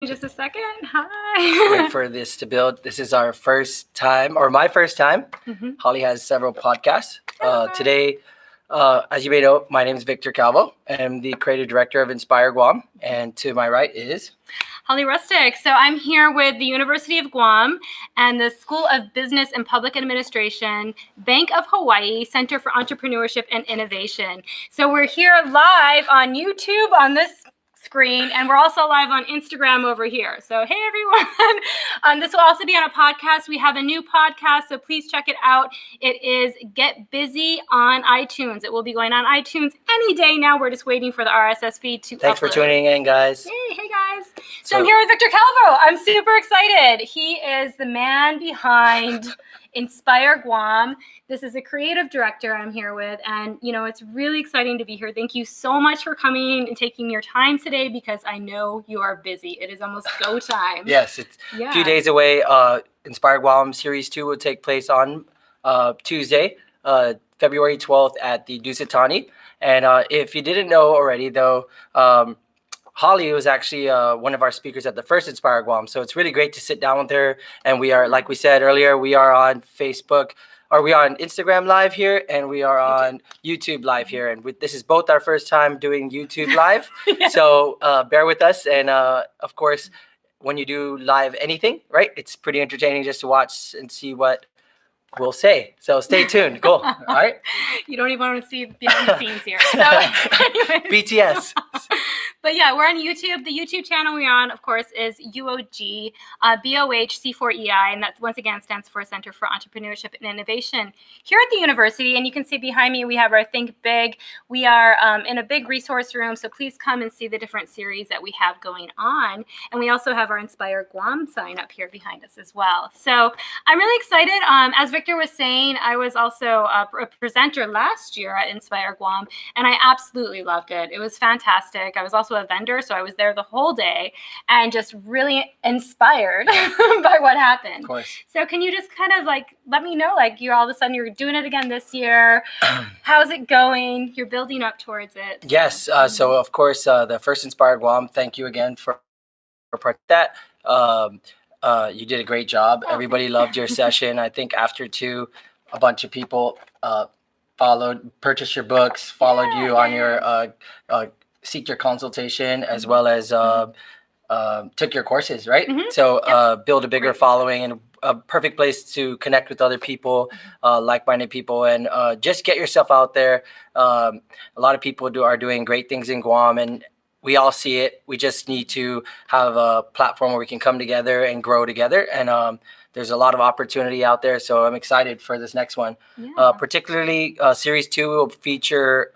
Just a second. Hi. Wait for this to build. This is our first time, or my first time. Holly has several podcasts. Today, as you may know, my name is Victor Calvo. I'm the creative director of Inspire Guam. And to my right is Holly Rustic. So I'm here with the University of Guam and the School of Business and Public Administration, Bank of Hawaii, Center for Entrepreneurship and Innovation. So we're here live on YouTube on this screen, and we're also live on Instagram over here. So hey everyone. This will also be on a podcast. We have a new podcast, so please check it out. It is Get Busy on iTunes. It will be going on iTunes any day now. We're just waiting for the RSS feed to Thanks upload. for tuning in, guys. Hey guys. So I'm here with Victor Calvo. I'm super excited. He is the man behind Inspire Guam. This is a creative director I'm here with, and it's really exciting to be here. Thank you so much for coming and taking your time today, because I know you are busy. It is almost go time. Yes, it's a few days away. Inspire Guam Series 2 will take place on Tuesday, February 12th at the Dusit Thani. And if you didn't know already, though, Holly was actually one of our speakers at the first Inspire Guam. So it's really great to sit down with her. And we are, like we said earlier, we are on Facebook, or we are on Instagram Live here, and we are on YouTube Live here. And this is both our first time doing YouTube Live. Yes. So bear with us. And of course, when you do live anything, right, it's pretty entertaining just to watch and see what we'll say. So stay tuned. Cool. All right. You don't even want to see behind the scenes here. So anyways. BTS. But yeah, we're on YouTube. The YouTube channel we're on, of course, is UOG, BOHC4EI, and that once again stands for Center for Entrepreneurship and Innovation here at the university. And you can see behind me, we have our Think Big. We are in a big resource room, so please come and see the different series that we have going on. And we also have our Inspire Guam sign up here behind us as well. So I'm really excited. As Victor was saying, I was also a presenter last year at Inspire Guam, and I absolutely loved it. It was fantastic. I was also a vendor, so I was there the whole day and just really inspired by what happened. Of course. So can you just kind of let me know, you're all of a sudden you're doing it again this year. How's it going? You're building up towards it. Yes. So of course, the first Inspire Guam, thank you again for part of that. You did a great job. Everybody loved your session. I think after two, a bunch of people purchased your books, followed you on your seek your consultation, as well as took your courses, right? So build a bigger following, and a perfect place to connect with other people, like-minded people, and just get yourself out there. A lot of people are doing great things in Guam, and we all see it. We just need to have a platform where we can come together and grow together. And there's a lot of opportunity out there. So I'm excited for this next one. Yeah. Particularly Series 2 will feature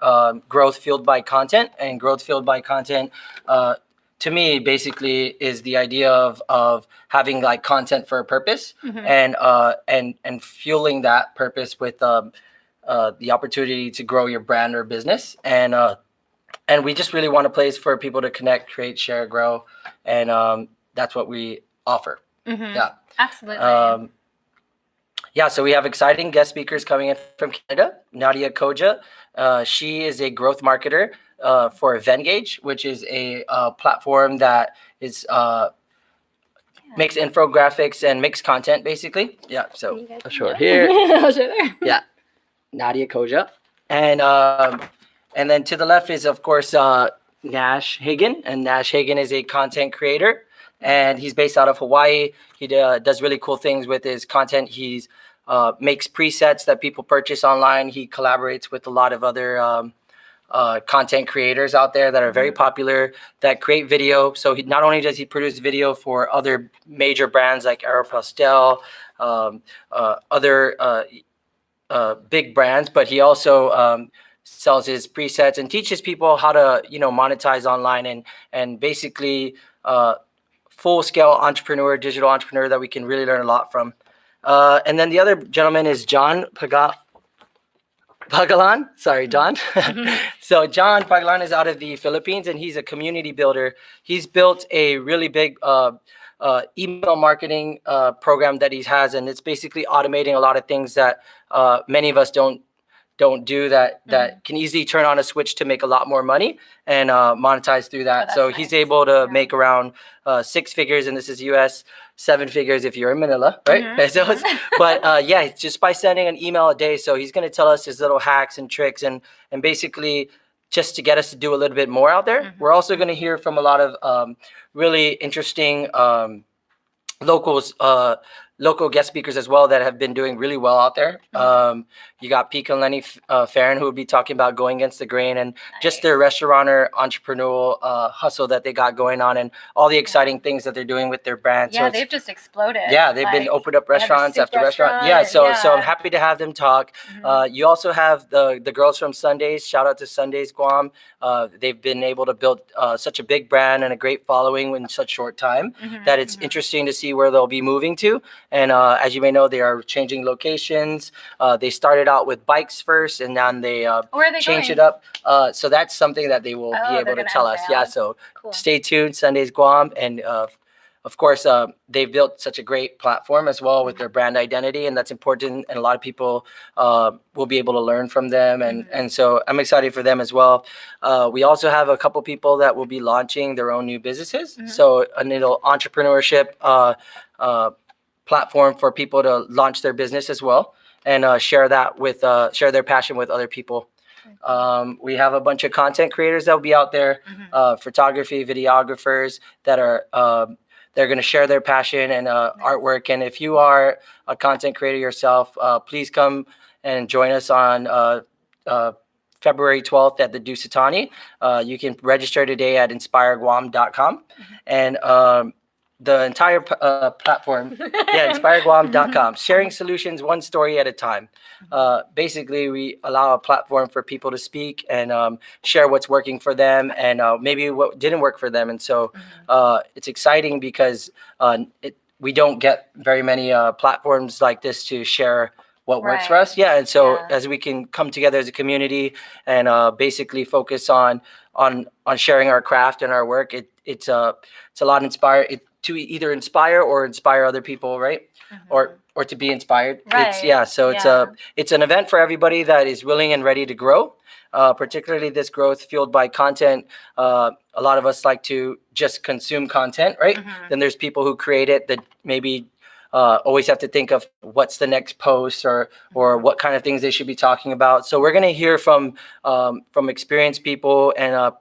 growth fueled by content. And growth fueled by content, to me, basically is the idea of having content for a purpose, and fueling that purpose with the opportunity to grow your brand or business. And we just really want a place for people to connect, create, share, grow. And that's what we offer. Yeah. Absolutely. So we have exciting guest speakers coming in from Canada. Nadia Koja. She is a growth marketer for Vengage, which is a platform that is makes infographics and makes content, basically. Yeah. So I'll show her here. I'll show there. Yeah. Nadia Koja. And then to the left is, of course, Nash Hagen. And Nash Hagen is a content creator, and he's based out of Hawaii. He does really cool things with his content. He's makes presets that people purchase online. He collaborates with a lot of other content creators out there that are very popular, that create video. So not only does he produce video for other major brands like Aeropostale, other big brands, but he also sells his presets and teaches people how to monetize online, and basically full-scale entrepreneur, digital entrepreneur that we can really learn a lot from. And then the other gentleman is John Pagalan. Sorry, John. So John Pagalan is out of the Philippines, and he's a community builder. He's built a really big email marketing program that he has, and it's basically automating a lot of things that many of us don't don't do that can easily turn on a switch to make a lot more money and monetize through that. So nice. he's able to make around 6 figures, and this is US, 7 figures if you're in Manila, right? But yeah, just by sending an email a day. So he's going to tell us his little hacks and tricks and basically just to get us to do a little bit more out there. We're also going to hear from a lot of really interesting locals, local guest speakers as well that have been doing really well out there. You got Pete and Lenny Farron, who will be talking about going against the grain and just their restaurateur entrepreneurial hustle that they got going on and all the exciting things that they're doing with their brand. Yeah, so they've just exploded. Yeah, they've been opened up restaurants after restaurant. Yeah, so I'm happy to have them talk. You also have the girls from Sundays. Shout out to Sundays Guam. They've been able to build such a big brand and a great following in such short time that it's interesting to see where they'll be moving to. And as you may know, they are changing locations. They started out with bikes first, and then they changed it up. So that's something that they will be able to tell us. Yeah, so stay tuned, Sundays Guam. And of course, they've built such a great platform as well with their brand identity, and that's important. And a lot of people will be able to learn from them. And so I'm excited for them as well. We also have a couple people that will be launching their own new businesses. So a little entrepreneurship platform for people to launch their business as well and share their passion with other people. We have a bunch of content creators that will be out there, photography, videographers that are they're going to share their passion and artwork. And if you are a content creator yourself, please come and join us on February 12th at the Dusit, Thani. You can register today at inspireguam.com. And the entire platform, inspireguam.com, sharing solutions one story at a time. Basically, we allow a platform for people to speak and share what's working for them and maybe what didn't work for them. And so it's exciting because we don't get very many platforms like this to share what works for us. Yeah, and so as we can come together as a community and basically focus on sharing our craft and our work, it's a lot to either inspire or inspire other people, right? Or to be inspired. It's an event for everybody that is willing and ready to grow. Particularly this growth fueled by content. A lot of us like to just consume content, right? Then there's people who create it that maybe always have to think of what's the next post or what kind of things they should be talking about. So we're going to hear from experienced people and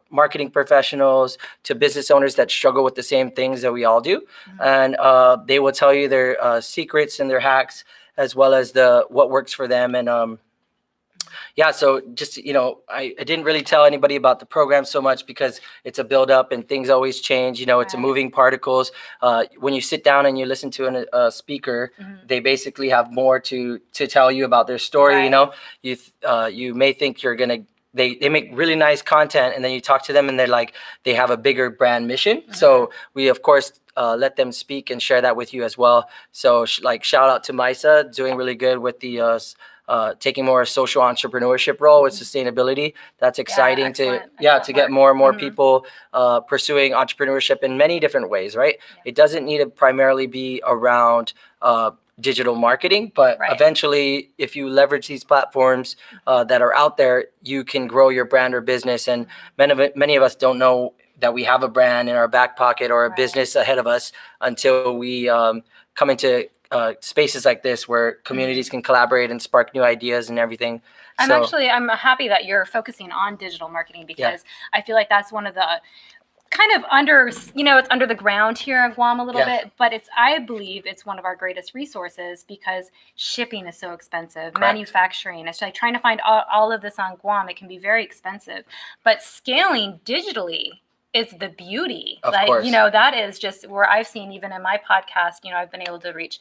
marketing professionals to business owners that struggle with the same things that we all do. And they will tell you their secrets and their hacks as well as what works for them. And so just, I didn't really tell anybody about the program so much because it's a build up and things always change. It's a moving particles. When you sit down and you listen to a speaker, they basically have more to tell you about their story. You may think you're going to, they make really nice content and then you talk to them and they're like, they have a bigger brand mission. So we, of course, let them speak and share that with you as well. So shout out to Misa, doing really good with the taking more social entrepreneurship role with sustainability. That's exciting to get more and more people pursuing entrepreneurship in many different ways, right? It doesn't need to primarily be around digital marketing, but eventually if you leverage these platforms that are out there, you can grow your brand or business. And many of us don't know that we have a brand in our back pocket or a business ahead of us until we come into spaces like this where communities can collaborate and spark new ideas and everything. I'm happy that you're focusing on digital marketing because I feel like that's one of the kind of it's under the ground here in Guam a little bit, but I believe it's one of our greatest resources because shipping is so expensive. Correct. Manufacturing, it's like trying to find all of this on Guam. It can be very expensive, but scaling digitally is the beauty. Of course. That is just where I've seen, even in my podcast, I've been able to reach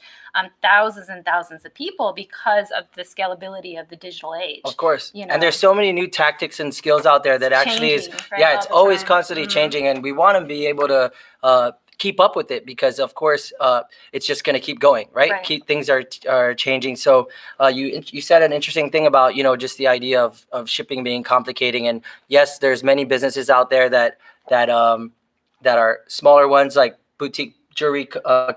thousands and thousands of people because of the scalability of the digital age. Of course. And there's so many new tactics and skills out there that actually is, it's always constantly changing. And we want to be able to keep up with it because, of course, it's just going to keep going, right? Things are changing. So you said an interesting thing about, just the idea of shipping being complicating. And yes, there's many businesses out there that are smaller ones like boutique jewelry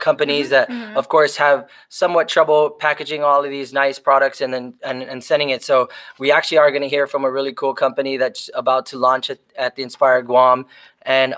companies that, of course, have somewhat trouble packaging all of these nice products and then and sending it. So we actually are going to hear from a really cool company that's about to launch at the Inspire Guam, and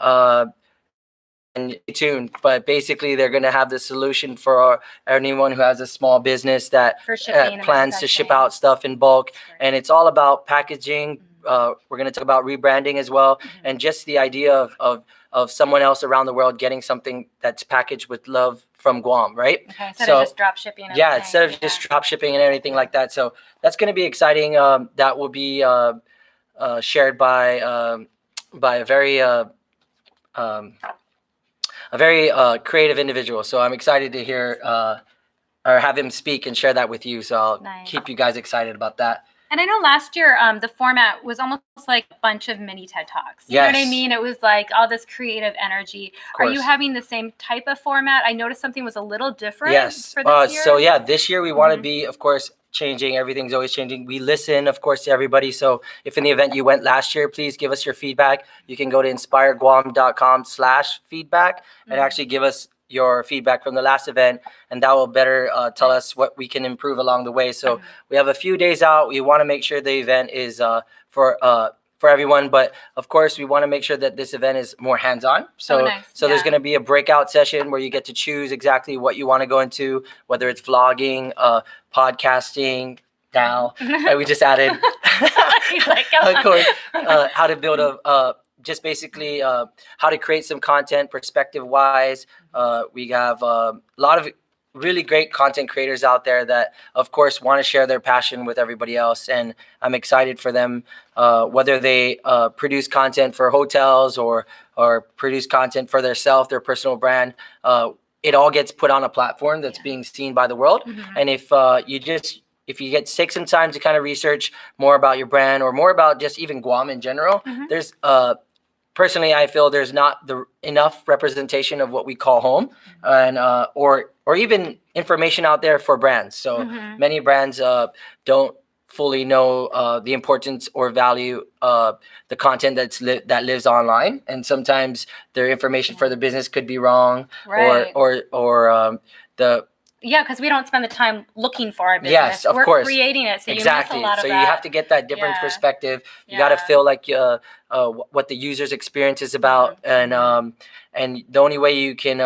stay tuned. But basically, they're going to have the solution for anyone who has a small business that For shipping and plans to ship manufacturing. out stuff in bulk. And it's all about packaging. We're going to talk about rebranding as well, and just the idea of someone else around the world getting something that's packaged with love from Guam, right? Okay, instead of just drop shipping. Yeah, instead of just drop shipping and everything like that. So that's going to be exciting. That will be shared by a very creative individual. So I'm excited to hear or have him speak and share that with you. So I'll keep you guys excited about that. And I know last year the format was almost like a bunch of mini TED Talks. You know what I mean? It was like all this creative energy. Are you having the same type of format? I noticed something was a little different for this year. So yeah, this year we want to be, of course, changing. Everything's always changing. We listen, of course, to everybody. So if in the event you went last year, please give us your feedback. You can go to inspireguam.com/feedback and actually give us your feedback from the last event, and that will better tell us what we can improve along the way. So we have a few days out. We want to make sure the event is for everyone, but of course we want to make sure that this event is more hands-on. So there's going to be a breakout session where you get to choose exactly what you want to go into, whether it's vlogging, podcasting. Now we just added of course how to build just basically how to create some content perspective wise. We have a lot of really great content creators out there that, of course, want to share their passion with everybody else. And I'm excited for them, whether they produce content for hotels or produce content for their personal brand. It all gets put on a platform that's being seen by the world. And if you take some time to kind of research more about your brand or more about just even Guam in general, there's personally, I feel there's not enough representation of what we call home, and or even information out there for brands. So many brands don't fully know the importance or value of the content that lives online, and sometimes their information for the business could be wrong, or because we don't spend the time looking for our business. Yes, of course. We're creating it, so exactly. You miss a lot so of you have to get that different perspective. You got to feel like what the user's experience is about, and the only way you can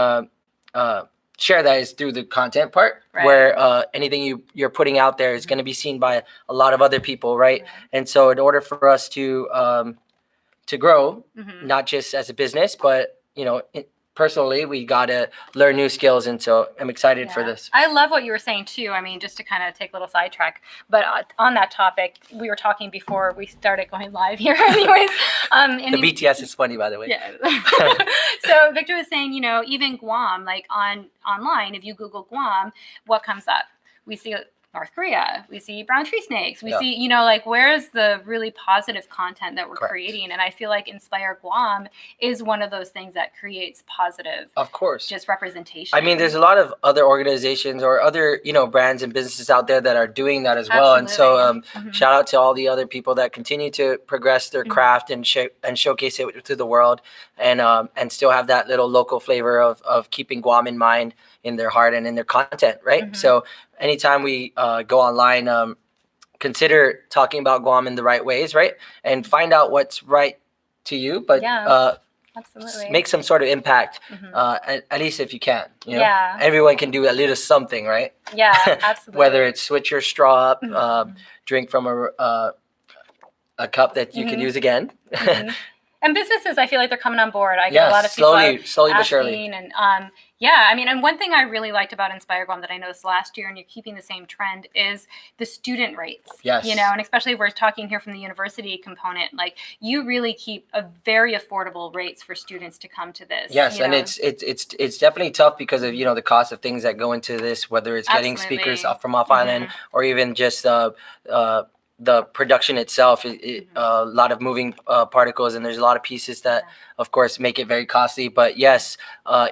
share that is through the content part, where anything you're putting out there is going to be seen by a lot of other people, right? And so in order for us to grow, not just as a business, but personally, we got to learn new skills, and so I'm excited for this. I love what you were saying too. I mean, just to kind of take a little sidetrack, but on that topic, we were talking before we started going live here. Anyways, the BTS is funny, by the way. Yeah. So Victor was saying, even Guam, like online, if you Google Guam, what comes up? We see North Korea, we see brown tree snakes, we see, where's the really positive content that we're creating? And I feel like Inspire Guam is one of those things that creates positive, of course, just representation. I mean, there's a lot of other organizations or other, brands and businesses out there that are doing that as well. Absolutely. And so shout out to all the other people that continue to progress their craft and showcase it to the world, and still have that little local flavor of keeping Guam in mind in their heart and in their content, right? So anytime we go online, consider talking about Guam in the right ways, right? And find out what's right to you, but absolutely make some sort of impact, at least if you can. Everyone can do a little something, right? Yeah, absolutely. Whether it's switch your straw up, drink from a cup that you can use again. And businesses, I feel like they're coming on board. I get a lot of people slowly but surely. And I mean, and one thing I really liked about Inspire Guam that I noticed last year, and you're keeping the same trend, is the student rates. Yes. And especially if we're talking here from the university component, like you really keep a very affordable rates for students to come to this. Yes, and it's definitely tough because of the cost of things that go into this, whether it's getting speakers from off island or even just the production itself. A lot of moving particles, and there's a lot of pieces that of course make it very costly. But yes,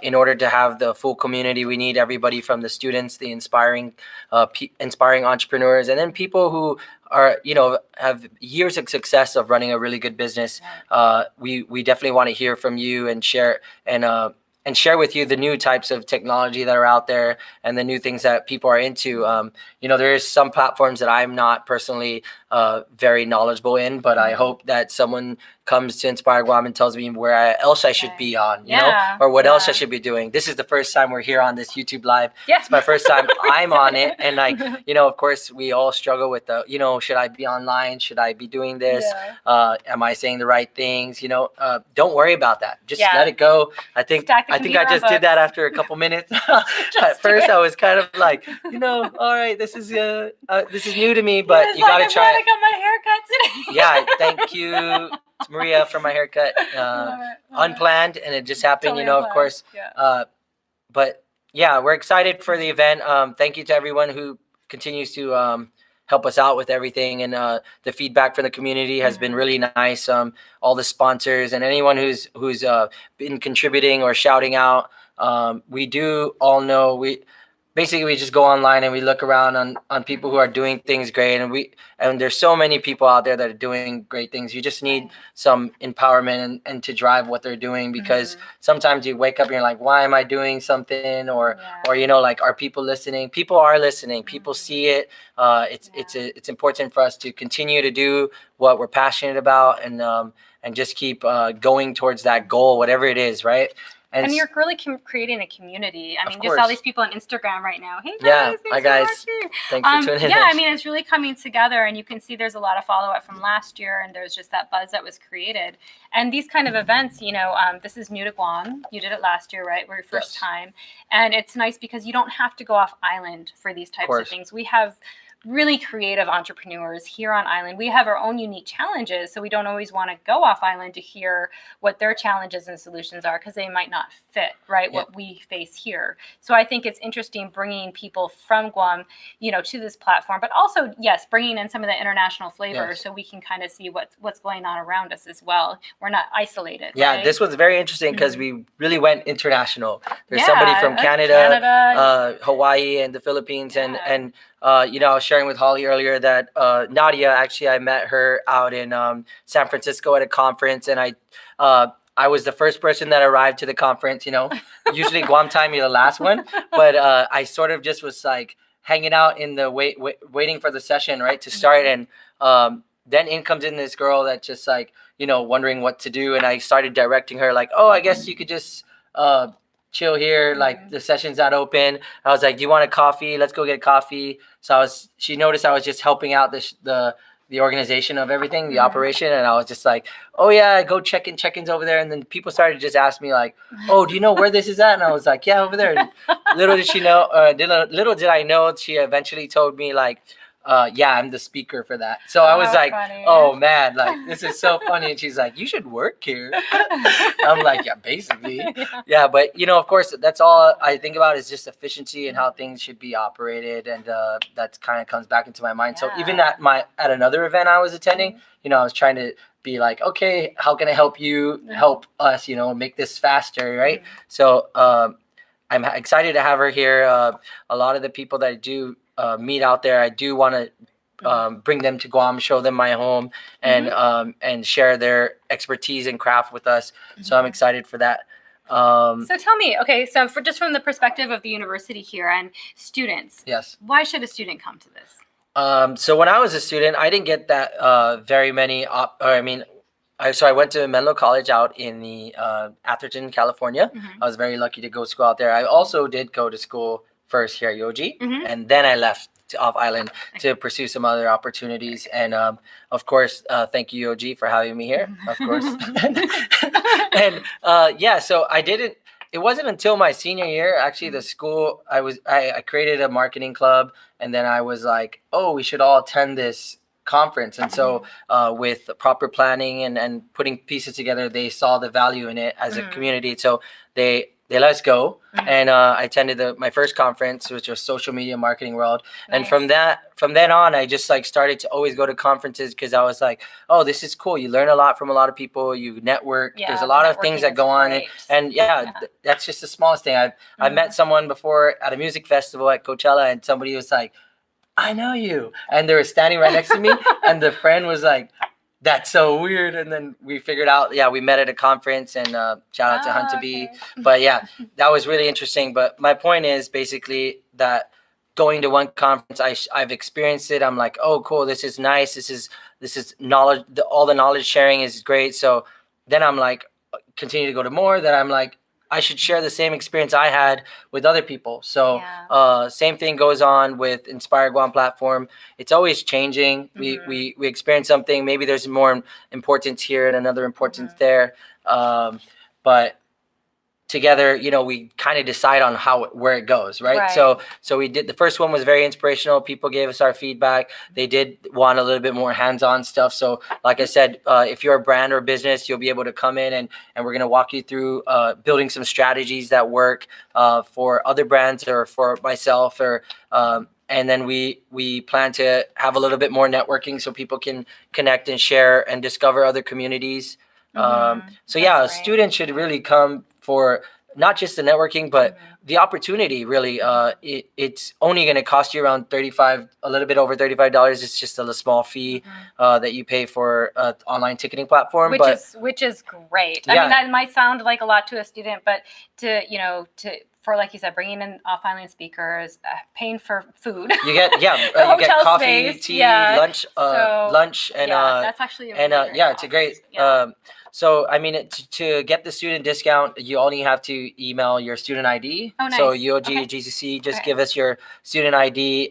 in order to have the full community, we need everybody from the students, the inspiring entrepreneurs, and then people who are have years of success of running a really good business. We definitely want to hear from you and share and share with you the new types of technology that are out there and the new things that people are into. There is some platforms that I'm not personally very knowledgeable in, but I hope that someone comes to Inspire Guam and tells me where else I should be on, or what else I should be doing. This is the first time we're here on this YouTube Live. Yeah. It's my first time I'm on it. And of course, we all struggle with should I be online? Should I be doing this? Am I saying the right things? Don't worry about that. Just let it go. I think I just did that after a couple minutes. At first, I was kind of like, all right, this is new to me, but you got to try it. I got my haircut today. Yeah, thank you, Maria, for my haircut. Unplanned, and it just happened, Totally of course. Yeah. But yeah, we're excited for the event. Thank you to everyone who continues to help us out with everything, and the feedback from the community has been really nice. All the sponsors and anyone who's been contributing or shouting out. We do all know we just go online and we look around on people who are doing things great, and there's so many people out there that are doing great things. You just need some empowerment and to drive what they're doing, because sometimes you wake up and you're like, why am I doing something? Or like, are people listening? People are listening. People see it. It's important for us to continue to do what we're passionate about, and just keep going towards that goal, whatever it is, right? And you're really creating a community. I mean, just all these people on Instagram right now. Hey guys, hi guys. Thanks for tuning in. Yeah, I mean, it's really coming together, and you can see there's a lot of follow-up from last year, and there's just that buzz that was created. And these kind of events, this is new to Guam. You did it last year, right? Your first time. And it's nice because you don't have to go off island for these types of things. We have really creative entrepreneurs here on island. We have our own unique challenges, so we don't always want to go off island to hear what their challenges and solutions are, because they might not fit what we face here. So I think it's interesting bringing people from Guam, to this platform, but also, yes, bringing in some of the international flavor, so we can kind of see what's going on around us as well. We're not isolated. Yeah, this was very interesting because we really went international. There's somebody from Canada, Hawaii, and the Philippines, and I was sharing with Holly earlier that Nadia, actually, I met her out in San Francisco at a conference, and I was the first person that arrived to the conference. Usually Guam time, you're the last one, but I sort of just was like hanging out in the waiting for the session, right, to start, and then in comes in this girl that just like wondering what to do, and I started directing her like, oh, I guess you could just chill here, like the session's not open. I was like, do you want a coffee? Let's go get coffee. So she noticed I was just helping out the organization of everything, the operation, and I was just like, oh yeah, go check-ins over there. And then people started to just ask me like, oh, do you know where this is at? And I was like, yeah, over there. And little did she know, little did I know, she eventually told me like, yeah, I'm the speaker for that. So I was like, funny. Oh man, like this is so funny. And she's like, you should work here. I'm like, yeah, basically. Yeah, but of course, that's all I think about is just efficiency and how things should be operated. And that kind of comes back into my mind. So even at another event I was attending, I was trying to be like, okay, how can I help you help us, make this faster, right? So I'm excited to have her here. A lot of the people that I do meet out there, I do want to bring them to Guam, show them my home, and share their expertise and craft with us. So I'm excited for that. So tell me, okay, so just from the perspective of the university here and students, why should a student come to this? So when I was a student, I didn't get that very many. I went to Menlo College out in the Atherton, California. I was very lucky to go to school out there. I also did go to school first here at UOG, and then I left off island to pursue some other opportunities. And of course, thank you UOG for having me here, of course. And so I didn't. It wasn't until my senior year, actually, the school I created a marketing club, and then I was like, oh, we should all attend this conference. And so with proper planning and putting pieces together, they saw the value in it as a community. So they let us go, and I attended my first conference, which was Social Media Marketing World. Nice. And from then on, I just like started to always go to conferences because I was like, oh, this is cool. You learn a lot from a lot of people. You network. There's a lot of things that go on, and that's just the smallest thing. I met someone before at a music festival at Coachella, and somebody was like, I know you. And they were standing right next to me. And the friend was like, that's so weird. And then we figured out, yeah, we met at a conference, and shout out to Hunter B. okay. But yeah, that was really interesting. But my point is basically that going to one conference, I've experienced it. I'm like, oh, cool, this is nice. This is knowledge. All the knowledge sharing is great. So then I'm like, continue to go to more. That I'm like, I should share the same experience I had with other people. So Yeah. same thing goes on with Inspire Guam platform. It's always changing. We experience something. Maybe there's more importance here and another importance there. But together, you know, we kind of decide on where it goes, right? Right. So we did, the first one was very inspirational. People gave us our feedback. They did want a little bit more hands-on stuff. So like I said, if you're a brand or business, you'll be able to come in, and we're going to walk you through building some strategies that work for other brands or for myself, or and then we plan to have a little bit more networking so people can connect and share and discover other communities. So yeah, a student should really come for not just the networking, but the opportunity. Really, it's only going to cost you around a little bit over $35. It's just a small fee that you pay for an online ticketing platform, which is great. Yeah. I mean, that might sound like a lot to a student, but for, like you said, bringing in off-island speakers, paying for food. You get you get coffee, space, tea, lunch, and that's actually a really great it's a great. offer. So I mean, to get the student discount, you only have to email your student ID. Oh, nice. So UOG Okay. GCC, just give us your student ID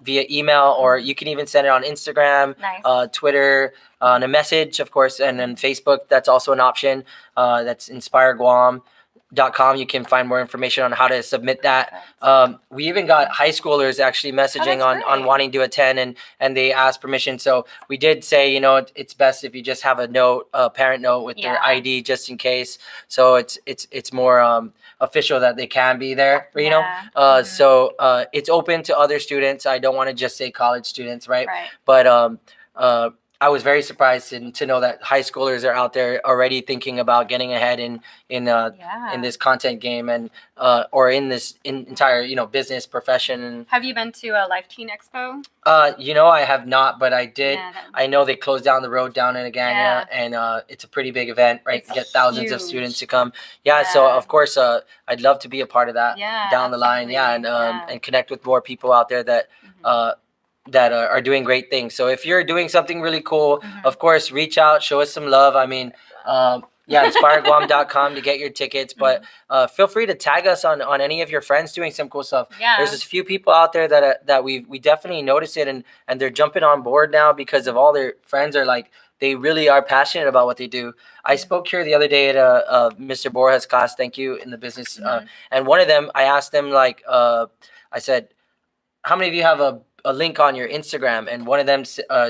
via email, or you can even send it on Instagram, Nice. Twitter, on a message, of course, and then Facebook. That's also an option. That's InspireGuam.com. You can find more information on how to submit that. We even got high schoolers actually messaging on wanting to attend, and they asked permission. So we did say, you know, it's best if you just have a parent note with their ID, just in case. So it's more official that they can be there, you know. So it's open to other students. I don't want to just say college students, right? But I was very surprised to know that high schoolers are out there already thinking about getting ahead in this content game, and or in this entire, you know, business profession. Have you been to a Life Teen Expo? You know, I have not, but I did. Yeah, I know they closed down the road down in Agana, and it's a pretty big event, right? It's Get thousands of huge. students to come. Yeah, so of course, I'd love to be a part of that down the line. absolutely. And connect with more people out there that that are doing great things. So if you're doing something really cool, of course, reach out, show us some love. I mean, InspireGuam.com to get your tickets, but feel free to tag us on any of your friends doing some cool stuff. There's a few people out there that we definitely notice it, and they're jumping on board now because of all their friends are like, they really are passionate about what they do. I spoke here the other day at Mr. Borja's class, thank you, in the business, and one of them, I asked them, like, I said, how many of you have a link on your Instagram? And one of them,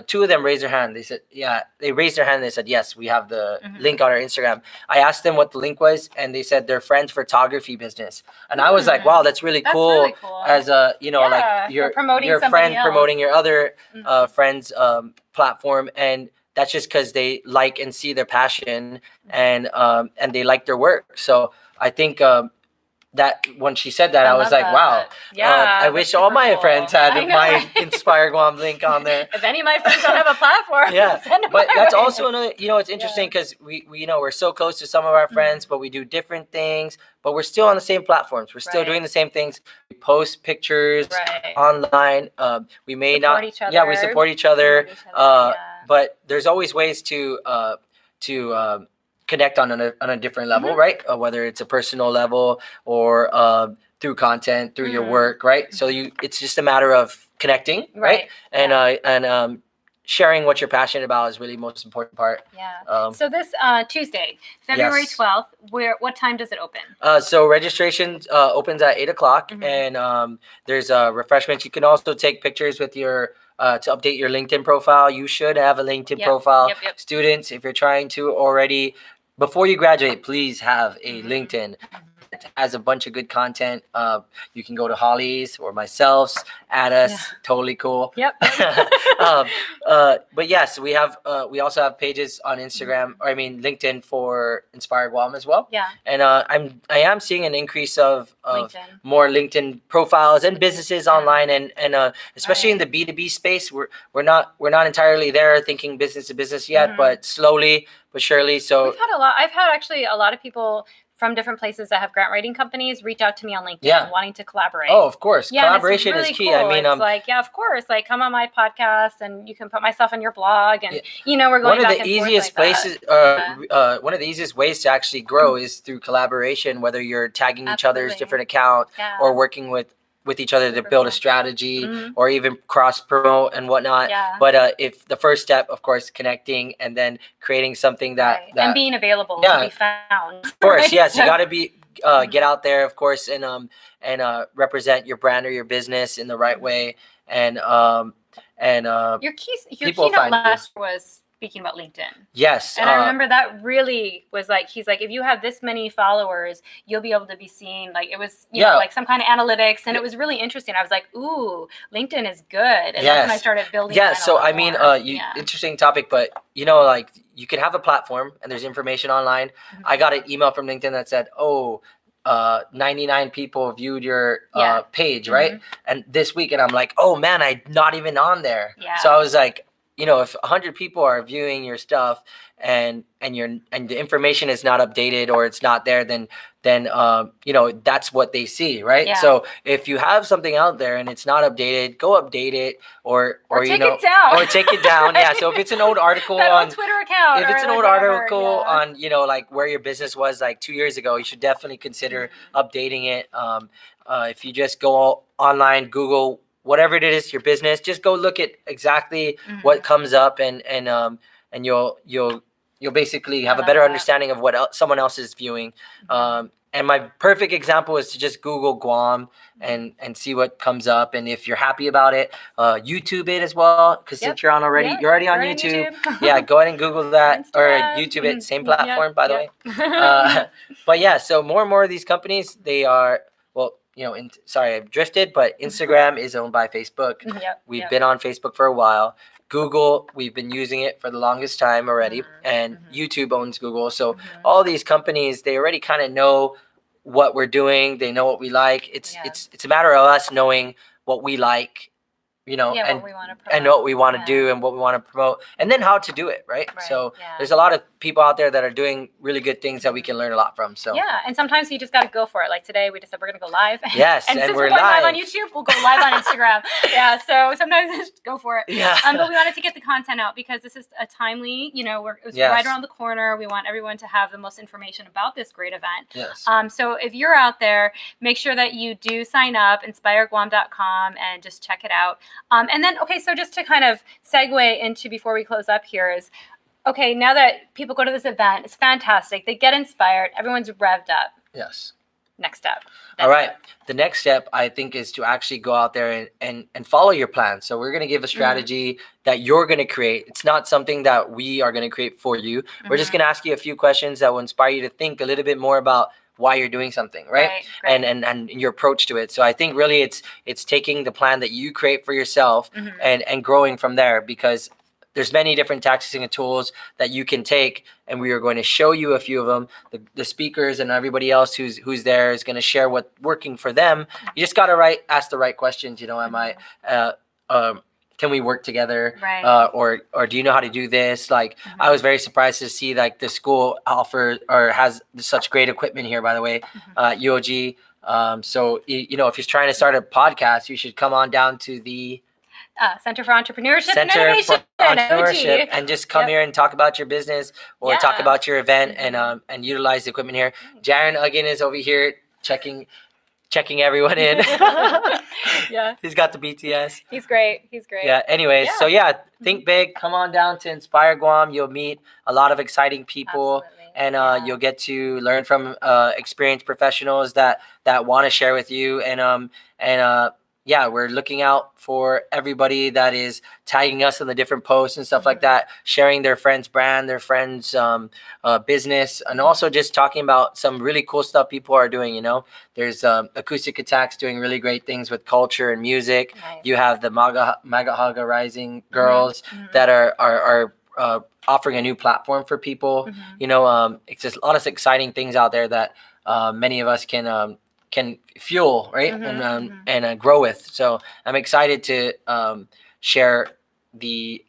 two of them raised their hand. They said, yeah, they raised their hand. And they said, yes, we have the link on our Instagram. I asked them what the link was, and they said their friend's photography business. And I was like, wow, that's really cool. As a, you know, like your friend promoting your other friend's platform. And that's just because they like and see their passion, and they like their work. So I think that when she said that, I was like, wow. I wish all my friends had my Inspire Guam link on there. If any of my friends don't have a platform, send them but my that's way. also another, you know, it's interesting because we you know, we're so close to some of our friends, but we do different things, but we're still on the same platforms. We're still doing the same things. We post pictures online. We may support not, each other. we support each other. But there's always ways to connect on a different level, right? Whether it's a personal level or through content, through your work, right? So it's just a matter of connecting, right? And sharing what you're passionate about is really the most important part. So this Tuesday, February 12th, what time does it open? So registration opens at 8:00, and there's refreshments. You can also take pictures with your to update your LinkedIn profile. You should have a LinkedIn profile. Students, if you're trying to already before you graduate, please have a Mhm. LinkedIn that has a bunch of good content. You can go to Holly's or myself's, add us, Yeah. totally cool. Yep. um, but yes, we also have pages on Instagram, or I mean LinkedIn for Inspire Guam as well. Yeah. And I am seeing an increase of LinkedIn. more LinkedIn profiles and businesses online, and especially in Right. the B2B space, we're not entirely there thinking business to business yet, Mhm. but slowly but surely. So We've had a lot. I've had actually a lot of people from different places that have grant writing companies reach out to me on LinkedIn Yeah. wanting to collaborate. Oh, of course, Yeah, and it's collaboration really is key. cool. I mean, it's like, yeah, of course, like come on my podcast and you can put my stuff on your blog, and Yeah. we're going one of back the and easiest forth like places, that. one of the easiest ways to actually grow is through collaboration. Whether you're tagging each other's Absolutely. different account Yeah. or working with each other to Super build a cool. strategy, Mhm. or even cross promote and whatnot. Yeah. But if the first step, of course, connecting and then creating something that Right. And being available Yeah. to be found. of course, right? yes, you So- got to be get out there, of course, and represent your brand or your business in the right way, and Your people keynote find you. last was speaking about LinkedIn. yes, And I remember that really was like, he's like, if you have this many followers, you'll be able to be seen. Like it was, you know, like some kind of analytics, and it was really interesting. I was like, ooh, LinkedIn is good. And that's when I Yes. started building. Yeah, mine a so lot I mean, more. interesting topic, but you know, like you could have a platform and there's information online. Mhm. I got an email from LinkedIn that said, "Oh, 99 people viewed your Yeah. page, right?" And this week, and I'm like, "Oh man, I'm not even on there." Yeah. So I was like, you know, if 100 people are viewing your stuff and the information is not updated or it's not there, then you know, that's what they see, right? Yeah. So if you have something out there and it's not updated, go update it, or take you know, it down. or take it down. Yeah. So if it's an old article that on old Twitter account, if it's or an like old whatever, article yeah. on, you know, like where your business was like 2 years ago, you should definitely consider updating it. If you just go online, Google whatever it is, your business, just go look at exactly what comes up, and you'll basically have a better understanding of what someone else is viewing. And my perfect example is to just Google Guam and see what comes up, and if you're happy about it, YouTube it as well, because since you're on already, you're already on YouTube. Yeah, go ahead and Google that or YouTube it. Same platform, by the way. But yeah, so more and more of these companies, they are, well, you know, sorry, I've drifted, but Instagram is owned by Facebook. We've been on Facebook for a while. Google, we've been using it for the longest time already, and YouTube owns Google. So all these companies, they already kind of know what we're doing. They know what we like. It's a matter of us knowing what we like, you know, and what we wanna and what we want to do and what we want to promote, and then how to do it, right? So there's a lot of people out there that are doing really good things that we can learn a lot from. So yeah, and sometimes you just got to go for it. Like today, we just said we're gonna go live. Yes, and since we're going live on live. YouTube, we'll go live on Instagram. Yeah, so sometimes just go for it. Yeah. But we wanted to get the content out because this is a timely, you know, it's right around the corner. We want everyone to have the most information about this great event. Yes. So if you're out there, make sure that you do sign up, inspireguam.com, and just check it out. And then, okay, so just to kind of segue into before we close up here is, okay, now that people go to this event, it's fantastic. They get inspired. Everyone's revved up. Yes. Next step. All right. The next step, I think, is to actually go out there and follow your plan. So we're going to give a strategy that you're going to create. It's not something that we are going to create for you. We're just going to ask you a few questions that will inspire you to think a little bit more about why you're doing something, right? And your approach to it. So I think really it's taking the plan that you create for yourself and growing from there, because there's many different tactics and tools that you can take, and we are going to show you a few of them. The speakers and everybody else who's there is going to share what's working for them. You just got to ask the right questions. You know, can we work together? Right. Or do you know how to do this? Like, I was very surprised to see like the school has such great equipment here, by the way, UOG. So, you know, if you're trying to start a podcast, you should come on down to the Center for Entrepreneurship and Innovation. And just come here and talk about your business or talk about your event and utilize the equipment here. Jaron again is over here checking everyone in. Yeah. He's got the BTS. He's great. Yeah. Anyways, so think big. Come on down to Inspire Guam. You'll meet a lot of exciting people. Absolutely. And you'll get to learn from experienced professionals that want to share with you, and yeah, we're looking out for everybody that is tagging us in the different posts and stuff like that, sharing their friend's brand, their friend's business, and also just talking about some really cool stuff people are doing. You know, there's Acoustic Attacks doing really great things with culture and music. Nice. You have the Magahaga Rising girls that are offering a new platform for people. You know, it's just a lot of exciting things out there that many of us can fuel, right, and grow with. So I'm excited to share the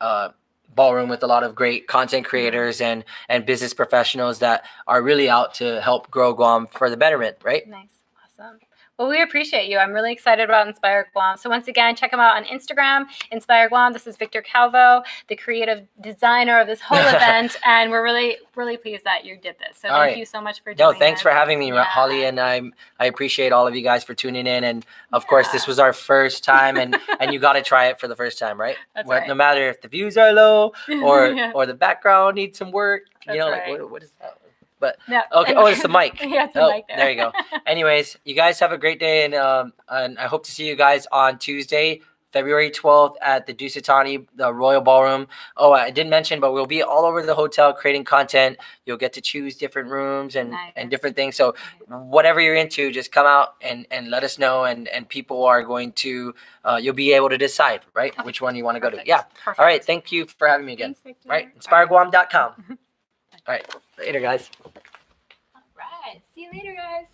ballroom with a lot of great content creators and business professionals that are really out to help grow Guam for the betterment, right? Nice. Awesome. Well, we appreciate you. I'm really excited about Inspire Guam. So once again, check them out on Instagram, Inspire Guam. This is Victor Calvo, the creative designer of this whole event, and we're really, really pleased that you did this. So thank you so much for doing No, thanks this. for having me, Holly, and I appreciate all of you guys for tuning in. And of course, this was our first time, and you got to try it for the first time, right? That's right. No matter if the views are low or the background needs some work, you know, right. like what is that? But yeah. Okay. Oh, it's the mic. Yeah, it's the mic there. There you go. Anyways, you guys have a great day, and I hope to see you guys on Tuesday, February 12th at the Dusit, Thani, the Royal Ballroom. Oh, I didn't mention, but we'll be all over the hotel creating content. You'll get to choose different rooms and different things. So whatever you're into, just come out and let us know, and people are going to, you'll be able to decide, right, which one you want to go to. Yeah. Perfect. All right. Thank you for having me again. Thanks, Victor. Right. InspireGuam.com. All right. Later, guys. All right. See you later, guys.